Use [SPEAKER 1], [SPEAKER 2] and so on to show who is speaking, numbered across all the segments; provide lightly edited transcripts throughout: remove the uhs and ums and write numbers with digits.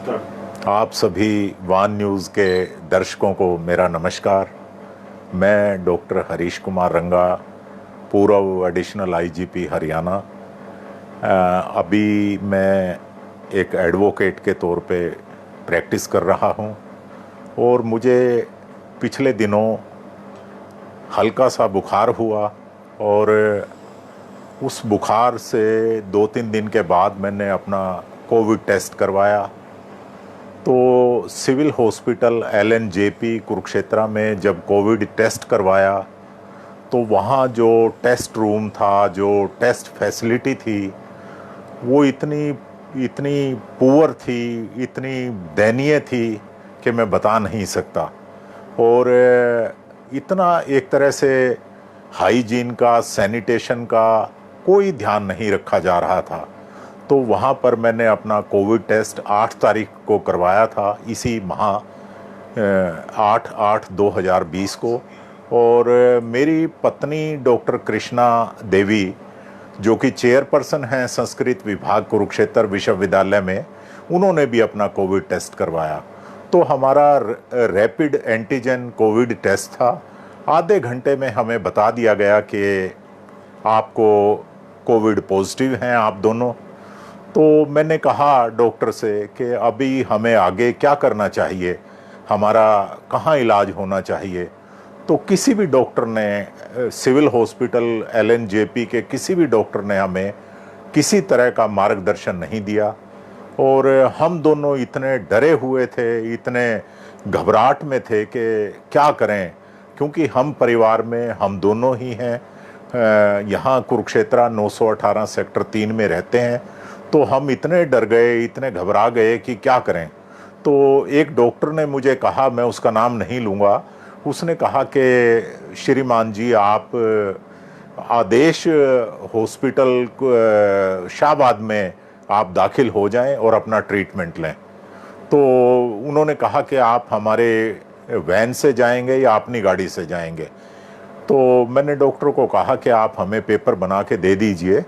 [SPEAKER 1] आप सभी वान न्यूज़ के दर्शकों को मेरा नमस्कार। मैं डॉक्टर हरीश कुमार रंगा, पूर्व एडिशनल आईजीपी हरियाणा। अभी मैं एक एडवोकेट के तौर पे प्रैक्टिस कर रहा हूँ और मुझे पिछले दिनों हल्का सा बुखार हुआ और उस बुखार से 2-3 दिन के बाद मैंने अपना कोविड टेस्ट करवाया। तो सिविल हॉस्पिटल LNJP कुरुक्षेत्र में जब कोविड टेस्ट करवाया तो वहाँ जो टेस्ट रूम था, जो टेस्ट फैसिलिटी थी, वो इतनी इतनी पुअर थी, इतनी दयनीय थी कि मैं बता नहीं सकता। और इतना एक तरह से हाइजीन का, सैनिटेशन का कोई ध्यान नहीं रखा जा रहा था। तो वहाँ पर मैंने अपना कोविड टेस्ट 8 तारीख को करवाया था, इसी माह 8/8/2020 को। और मेरी पत्नी डॉक्टर कृष्णा देवी, जो कि चेयरपर्सन हैं संस्कृत विभाग कुरुक्षेत्र विश्वविद्यालय में, उन्होंने भी अपना कोविड टेस्ट करवाया। तो हमारा रैपिड एंटीजन कोविड टेस्ट था। आधे घंटे में हमें बता दिया गया कि आपको कोविड पॉजिटिव हैं आप दोनों। तो मैंने कहा डॉक्टर से कि अभी हमें आगे क्या करना चाहिए, हमारा कहाँ इलाज होना चाहिए। तो किसी भी डॉक्टर ने, सिविल हॉस्पिटल LNJP के किसी भी डॉक्टर ने हमें किसी तरह का मार्गदर्शन नहीं दिया। और हम दोनों इतने डरे हुए थे, इतने घबराहट में थे कि क्या करें, क्योंकि हम परिवार में हम दोनों ही हैं। यहाँ कुरुक्षेत्र 918 सेक्टर 3 में रहते हैं। तो हम इतने डर गए, इतने घबरा गए कि क्या करें। तो एक डॉक्टर ने मुझे कहा, मैं उसका नाम नहीं लूँगा, उसने कहा कि श्रीमान जी, आप आदेश हॉस्पिटल शाहबाद में आप दाखिल हो जाएं और अपना ट्रीटमेंट लें। तो उन्होंने कहा कि आप हमारे वैन से जाएंगे या अपनी गाड़ी से जाएंगे। तो मैंने डॉक्टर को कहा कि आप हमें पेपर बना के दे दीजिए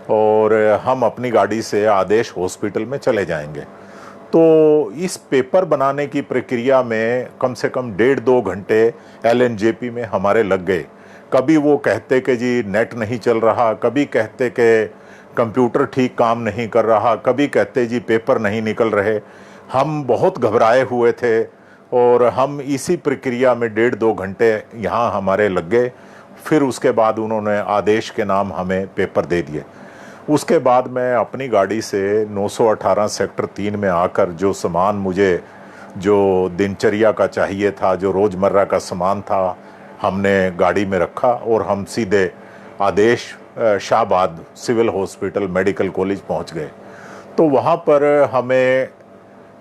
[SPEAKER 1] और हम अपनी गाड़ी से आदेश हॉस्पिटल में चले जाएंगे। तो इस पेपर बनाने की प्रक्रिया में कम से कम 1.5-2 घंटे LNJP में हमारे लग गए। कभी वो कहते कि जी नेट नहीं चल रहा, कभी कहते कि कंप्यूटर ठीक काम नहीं कर रहा, कभी कहते जी पेपर नहीं निकल रहे। हम बहुत घबराए हुए थे और हम इसी प्रक्रिया में 1.5-2 घंटे यहाँ हमारे लग गए। फिर उसके बाद उन्होंने आदेश के नाम हमें पेपर दे दिए। उसके बाद मैं अपनी गाड़ी से 918 सेक्टर 3 में आकर जो सामान मुझे, जो दिनचर्या का चाहिए था, जो रोज़मर्रा का सामान था, हमने गाड़ी में रखा और हम सीधे Adesh Shahabad civil hospital medical college पहुंच गए। तो वहां पर हमें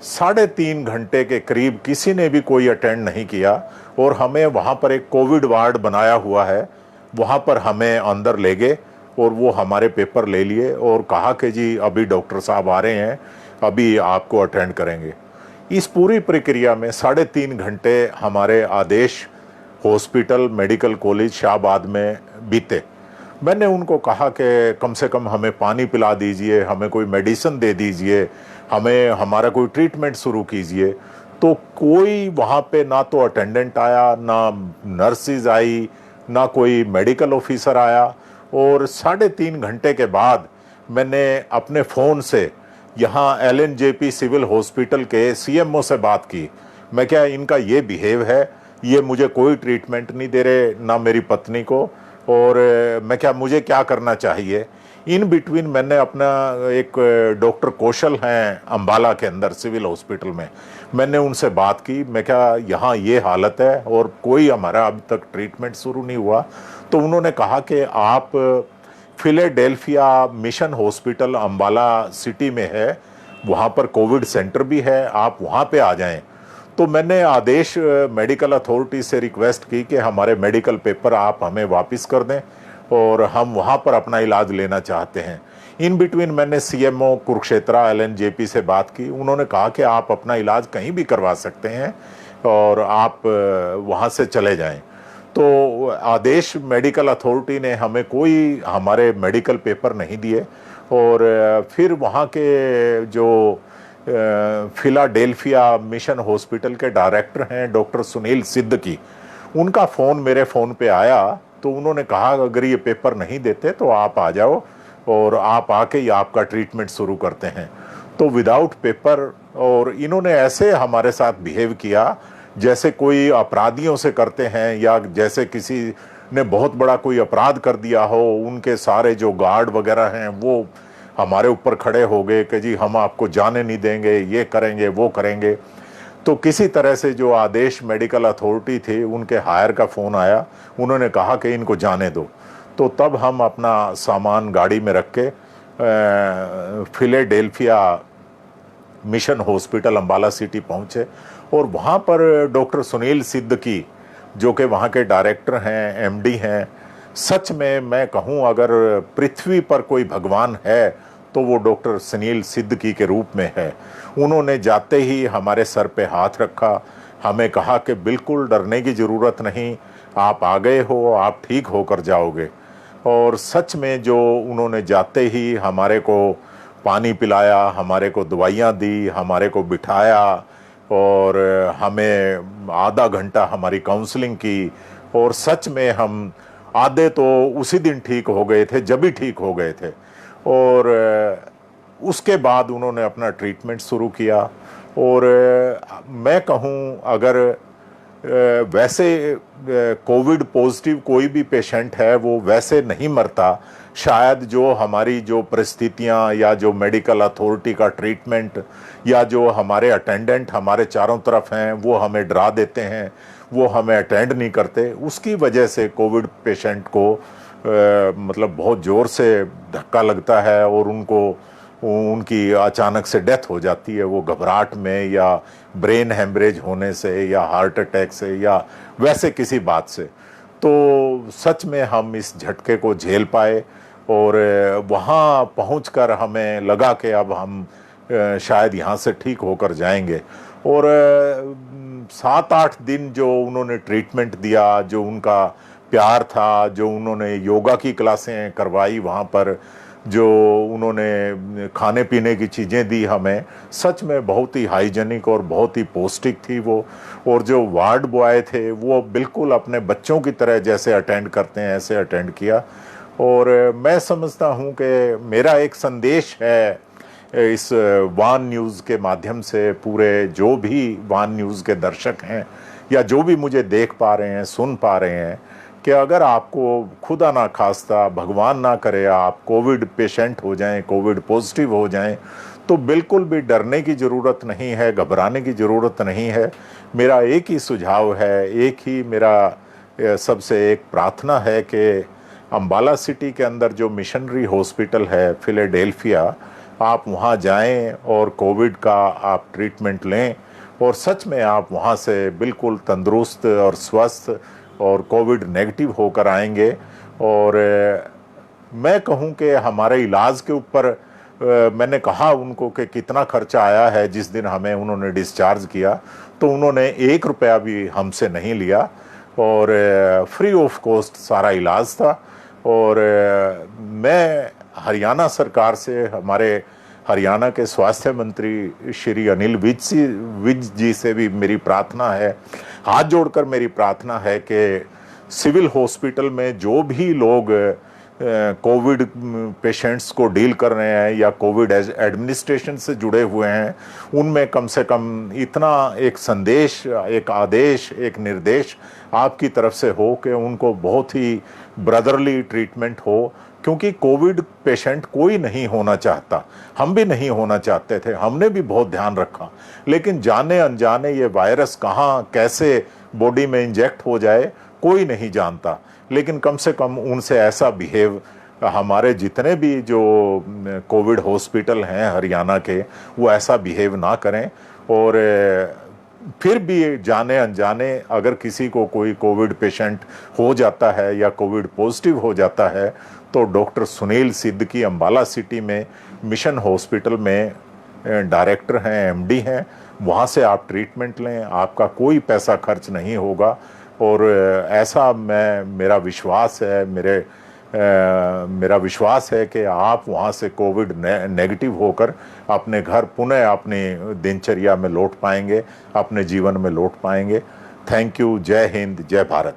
[SPEAKER 1] 3.5 घंटे के करीब किसी ने भी कोई अटेंड नहीं किया और हमें वहां पर एक कोविड वार्ड बनाया हुआ है, वहां पर हमें अंदर ले गए और वो हमारे पेपर ले लिए और कहा कि जी अभी डॉक्टर साहब आ रहे हैं, अभी आपको अटेंड करेंगे। इस पूरी प्रक्रिया में 3.5 घंटे हमारे आदेश हॉस्पिटल मेडिकल कॉलेज शाहबाद में बीते। मैंने उनको कहा कि कम से कम हमें पानी पिला दीजिए, हमें कोई मेडिसिन दे दीजिए, हमें हमारा कोई ट्रीटमेंट शुरू कीजिए। तो कोई वहाँ पे ना तो अटेंडेंट आया, ना नर्सिस आई, ना कोई मेडिकल ऑफिसर आया। और 3.5 घंटे के बाद मैंने अपने फ़ोन से यहाँ LNJP सिविल हॉस्पिटल के CMO से बात की। मैं क्या, इनका ये बिहेव है, ये मुझे कोई ट्रीटमेंट नहीं दे रहे, ना मेरी पत्नी को, और मैं क्या, मुझे क्या करना चाहिए। इन बिटवीन मैंने अपना एक डॉक्टर कौशल हैं अम्बाला के अंदर सिविल हॉस्पिटल में, मैंने उनसे बात की। मैं क्या, यहाँ ये हालत है और कोई हमारा अभी तक ट्रीटमेंट शुरू नहीं हुआ। तो उन्होंने कहा कि आप Philadelphia mission hospital Ambala city में है, वहाँ पर कोविड सेंटर भी है, आप वहाँ पे आ जाएं। तो मैंने आदेश मेडिकल अथॉरिटी से रिक्वेस्ट की कि हमारे मेडिकल पेपर आप हमें वापस कर दें और हम वहाँ पर अपना इलाज लेना चाहते हैं। इन बिटवीन मैंने CMO कुरुक्षेत्र LNJP से बात की। उन्होंने कहा कि आप अपना इलाज कहीं भी करवा सकते हैं और आप वहाँ से चले जाएं। तो आदेश मेडिकल अथॉरिटी ने हमें कोई हमारे मेडिकल पेपर नहीं दिए और फिर वहाँ के जो फिलाडेल्फिया मिशन हॉस्पिटल के डायरेक्टर हैं डॉक्टर सुनील सिद्दकी, उनका फ़ोन मेरे फ़ोन पे आया। तो उन्होंने कहा अगर ये पेपर नहीं देते तो आप आ जाओ और आप आके ही आपका ट्रीटमेंट शुरू करते हैं। तो विदाउट पेपर, और इन्होंने ऐसे हमारे साथ बिहेव किया जैसे कोई अपराधियों से करते हैं, या जैसे किसी ने बहुत बड़ा कोई अपराध कर दिया हो। उनके सारे जो गार्ड वगैरह हैं वो हमारे ऊपर खड़े हो गए कि जी हम आपको जाने नहीं देंगे, ये करेंगे वो करेंगे। तो किसी तरह से जो आदेश मेडिकल अथॉरिटी थी उनके हायर का फ़ोन आया, उन्होंने कहा कि इनको जाने दो। तो तब हम अपना सामान गाड़ी में रख के Philadelphia mission hospital Ambala city पहुंचे, और वहाँ पर डॉक्टर सुनील सिद्दकी जो कि वहाँ के डायरेक्टर हैं, एमडी हैं, सच में मैं कहूँ अगर पृथ्वी पर कोई भगवान है तो वो डॉक्टर सुनील सिद्दकी के रूप में है। उन्होंने जाते ही हमारे सर पे हाथ रखा, हमें कहा कि बिल्कुल डरने की ज़रूरत नहीं, आप आ गए हो, आप ठीक होकर जाओगे। और सच में जो उन्होंने जाते ही हमारे को पानी पिलाया, हमारे को दवाइयाँ दी, हमारे को बिठाया, और हमें आधा घंटा हमारी काउंसलिंग की। और सच में हम आधे तो उसी दिन ठीक हो गए थे, जब भी ठीक हो गए थे। और उसके बाद उन्होंने अपना ट्रीटमेंट शुरू किया। और मैं कहूँ अगर वैसे कोविड पॉजिटिव कोई भी पेशेंट है वो वैसे नहीं मरता, शायद जो हमारी जो परिस्थितियां या जो मेडिकल अथॉरिटी का ट्रीटमेंट या जो हमारे अटेंडेंट हमारे चारों तरफ हैं वो हमें डरा देते हैं, वो हमें अटेंड नहीं करते, उसकी वजह से कोविड पेशेंट को मतलब बहुत ज़ोर से धक्का लगता है और उनकी अचानक से डेथ हो जाती है, वो घबराहट में या ब्रेन हेमरेज होने से या हार्ट अटैक से या वैसे किसी बात से। तो सच में हम इस झटके को झेल पाए, और वहाँ पहुंचकर हमें लगा कि अब हम शायद यहाँ से ठीक होकर जाएंगे। और 7-8 दिन जो उन्होंने ट्रीटमेंट दिया, जो उनका प्यार था, जो उन्होंने योगा की क्लासें करवाई वहाँ पर, जो उन्होंने खाने पीने की चीज़ें दी हमें, सच में बहुत ही हाइजेनिक और बहुत ही पौष्टिक थी वो। और जो वार्ड बॉय थे वो बिल्कुल अपने बच्चों की तरह जैसे अटेंड करते हैं ऐसे अटेंड किया। और मैं समझता हूँ कि मेरा एक संदेश है इस वान न्यूज़ के माध्यम से, पूरे जो भी वान न्यूज़ के दर्शक हैं या जो भी मुझे देख पा रहे हैं, सुन पा रहे हैं, कि अगर आपको खुदा ना खास्ता भगवान ना करे आप कोविड पेशेंट हो जाएं, कोविड पॉजिटिव हो जाएं, तो बिल्कुल भी डरने की ज़रूरत नहीं है, घबराने की ज़रूरत नहीं है। मेरा एक ही सुझाव है, एक ही मेरा सबसे एक प्रार्थना है कि अम्बाला सिटी के अंदर जो मिशनरी हॉस्पिटल है फिलाडेल्फिया, आप वहाँ जाएं और कोविड का आप ट्रीटमेंट लें, और सच में आप वहाँ से बिल्कुल तंदुरुस्त और स्वस्थ और कोविड नेगेटिव होकर आएंगे। और मैं कहूँ कि हमारे इलाज के ऊपर मैंने कहा उनको कि कितना खर्चा आया है, जिस दिन हमें उन्होंने डिस्चार्ज किया तो उन्होंने 1 रुपया भी हमसे नहीं लिया, और फ्री ऑफ कॉस्ट सारा इलाज था। और मैं हरियाणा सरकार से, हमारे हरियाणा के स्वास्थ्य मंत्री श्री अनिल विज जी से भी मेरी प्रार्थना है, हाथ जोड़कर मेरी प्रार्थना है कि सिविल हॉस्पिटल में जो भी लोग कोविड पेशेंट्स को डील कर रहे हैं या कोविड एडमिनिस्ट्रेशन से जुड़े हुए हैं, उनमें कम से कम इतना एक संदेश, एक आदेश, एक निर्देश आपकी तरफ से हो कि उनको बहुत ही ब्रदरली ट्रीटमेंट हो। क्योंकि कोविड पेशेंट कोई नहीं होना चाहता, हम भी नहीं होना चाहते थे, हमने भी बहुत ध्यान रखा, लेकिन जाने अनजाने ये वायरस कहाँ कैसे बॉडी में इंजेक्ट हो जाए कोई नहीं जानता। लेकिन कम से कम उनसे ऐसा बिहेव हमारे जितने भी जो कोविड हॉस्पिटल हैं हरियाणा के, वो ऐसा बिहेव ना करें। और फिर भी जाने अनजाने अगर किसी को कोई कोविड पेशेंट हो जाता है या कोविड पॉजिटिव हो जाता है तो डॉक्टर सुनील सिद्दकी अम्बाला सिटी में मिशन हॉस्पिटल में डायरेक्टर हैं, एमडी हैं, वहाँ से आप ट्रीटमेंट लें, आपका कोई पैसा खर्च नहीं होगा। और ऐसा मेरा विश्वास है, मेरे मेरा विश्वास है कि आप वहाँ से कोविड नेगेटिव होकर अपने घर पुनः अपनी दिनचर्या में लौट पाएंगे, अपने जीवन में लौट पाएंगे। Thank you. जय हिंद, जय भारत।